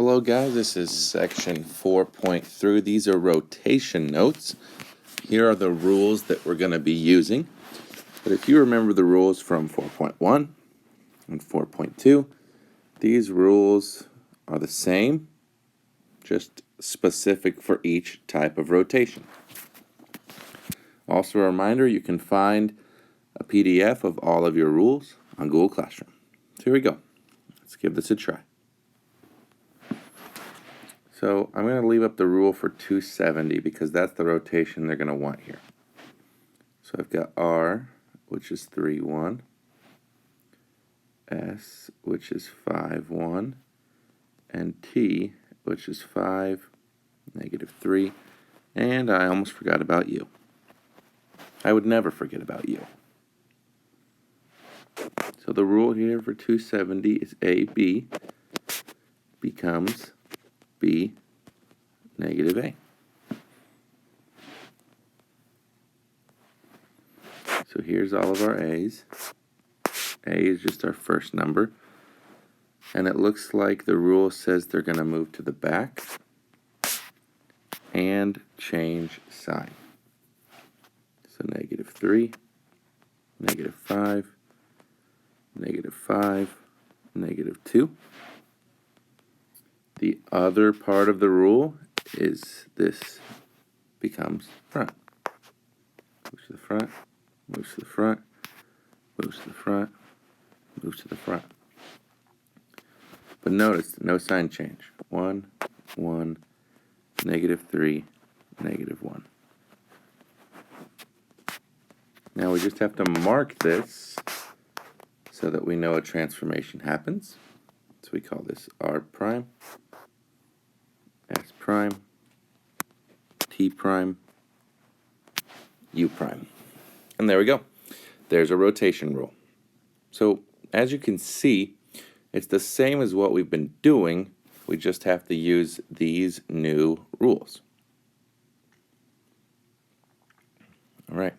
Hello guys, this is section 4.3. These are rotation notes. Here are the rules that we're going to be using. But if you remember the rules from 4.1 and 4.2, these rules are the same, just specific for each type of rotation. Also a reminder, you can find a PDF of all of your rules on Google Classroom. So here we go. Let's give this a try. So I'm going to leave up the rule for 270 because that's the rotation they're going to want here. So I've got R, which is 3, 1, S, which is 5, 1, and T, which is 5, negative 3, and I almost forgot about U. I would never forget about U. So the rule here for 270 is AB becomes B, negative A. So here's all of our A's. A is just our first number. And it looks like the rule says they're going to move to the back and change sign. So negative 3, negative 5, negative 5, negative 2. The other part of the rule is this becomes front. Moves to the front, moves to the front, moves to the front, moves to the front. But notice, no sign change. 1, 1, negative 3, negative 1. Now we just have to mark this so that we know a transformation happens. So we call this R prime, S prime, T prime, U prime. And there we go. There's a rotation rule. So as you can see, it's the same as what we've been doing. We just have to use these new rules. All right.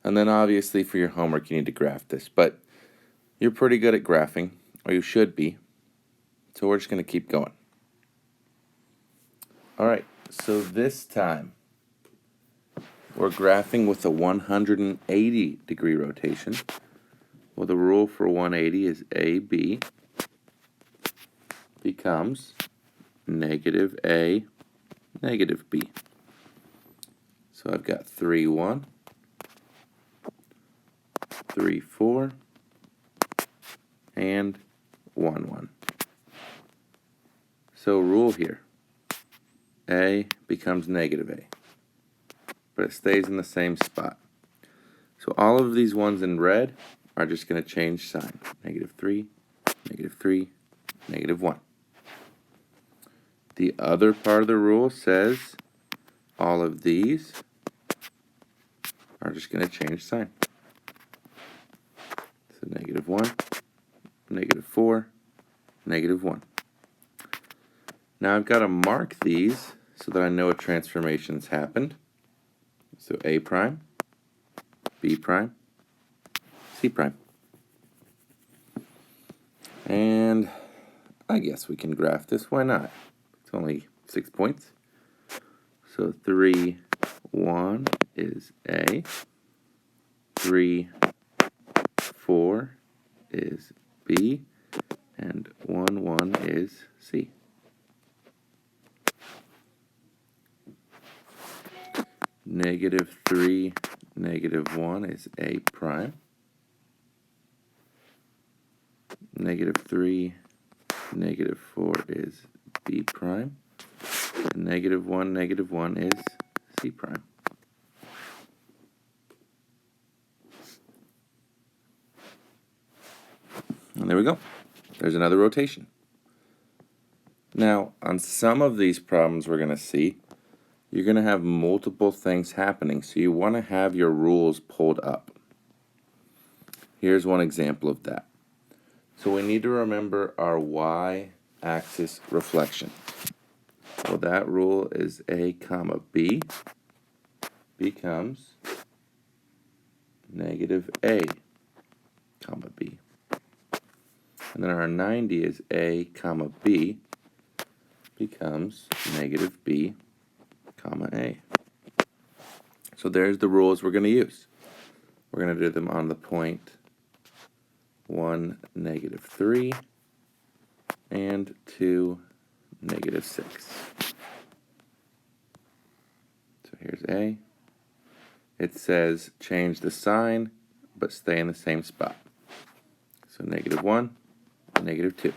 And then obviously for your homework, you need to graph this. But you're pretty good at graphing, or you should be. So we're just going to keep going. All right. So this time, we're graphing with a 180 degree rotation. Well, the rule for 180 is AB becomes negative A, negative B. So I've got 3, 1, 3, 4, and 1, 1. So rule here, A becomes negative A, but it stays in the same spot. So all of these ones in red are just going to change sign. Negative 3, negative 3, negative 1. The other part of the rule says all of these are just going to change sign. So negative 1, negative 4, negative 1. Now I've got to mark these so that I know a transformation's happened. So A prime, B prime, C prime. And I guess we can graph this. Why not? It's only 6 points. So 3, 1 is A. 3, 4 is B. And 1, 1 is C. Negative 3, negative 1 is A prime. Negative 3, negative 4 is B prime. And negative 1 is C prime. And there we go. There's another rotation. Now, on some of these problems we're going to see, you're going to have multiple things happening, so you want to have your rules pulled up. Here's one example of that. So we need to remember our y-axis reflection. Well, that rule is A comma B becomes negative A comma B. And then our 90 is A comma B becomes negative b, comma a. So there's the rules we're going to use. We're going to do them on the point 1, negative 3, and 2, negative 6. So here's A. It says change the sign, but stay in the same spot. So negative 1, negative 2.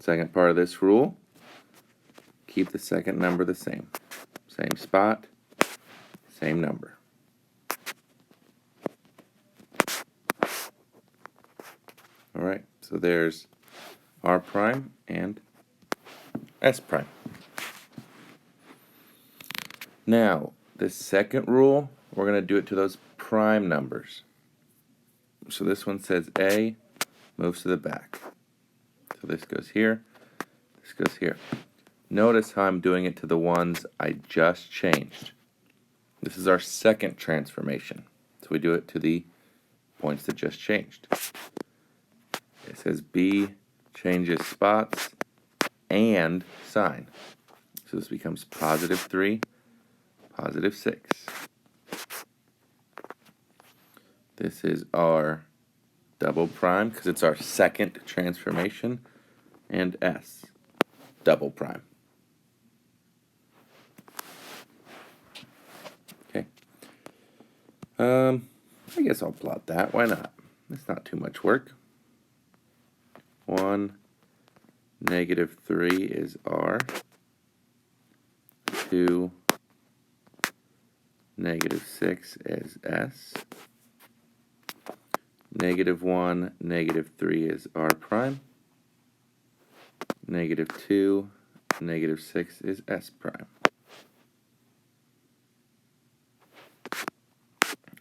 Second part of this rule, keep the second number the same. Same spot, same number. All right, so there's R prime and S prime. Now, this second rule, we're going to do it to those prime numbers. So this one says A moves to the back. So this goes here, this goes here. Notice how I'm doing it to the ones I just changed. This is our second transformation. So we do it to the points that just changed. It says B changes spots and sign. So this becomes positive 3, positive 6. This is our double prime because it's our second transformation, and S, double prime. Okay. I guess I'll plot that. Why not? It's not too much work. 1, negative 3 is R. 2, negative 6 is S. Negative 1, negative 3 is R prime. Negative 2, negative 6 is S prime.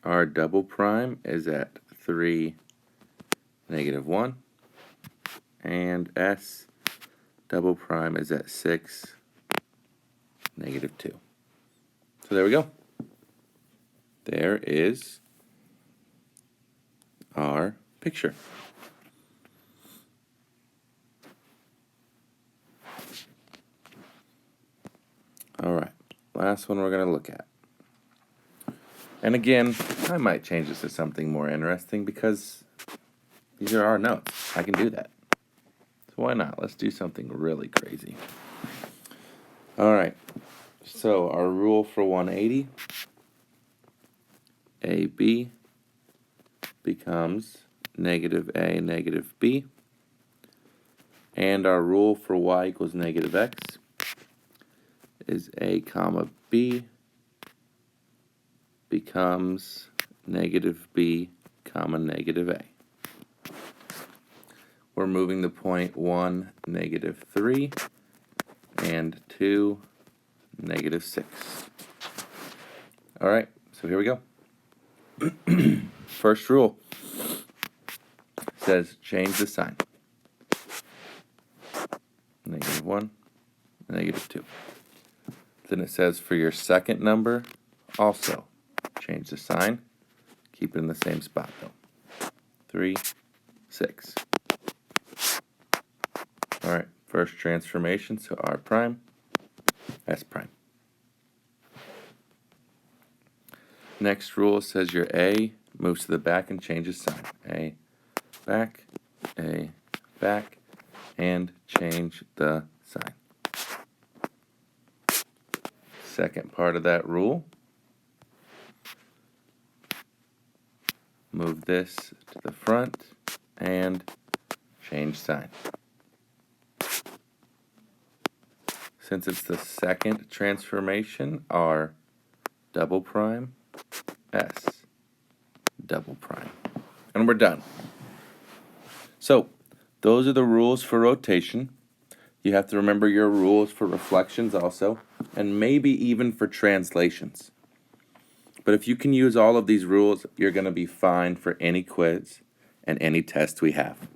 R double prime is at 3, negative 1. And S double prime is at 6, negative 2. So there we go. There is our picture. All right, last one we're going to look at. And again, I might change this to something more interesting because these are our notes. I can do that. So why not? Let's do something really crazy. All right, so our rule for 180, AB becomes negative A, negative B. And our rule for y equals negative x is A comma B becomes negative B comma negative A. We're moving the point 1, negative 3, and 2, negative 6. All right, so here we go. First rule says change the sign. Negative 1, negative 2. Then it says for your second number, also change the sign. Keep it in the same spot though. 3, 6. All right, first transformation, so R prime, S prime. Next rule says your A moves to the back and changes sign. A, back, and change the sign. Second part of that rule, move this to the front and change sign. Since it's the second transformation, R double prime, S double prime. And we're done. So, those are the rules for rotation. You have to remember your rules for reflections also, and maybe even for translations. But if you can use all of these rules, you're going to be fine for any quiz and any test we have.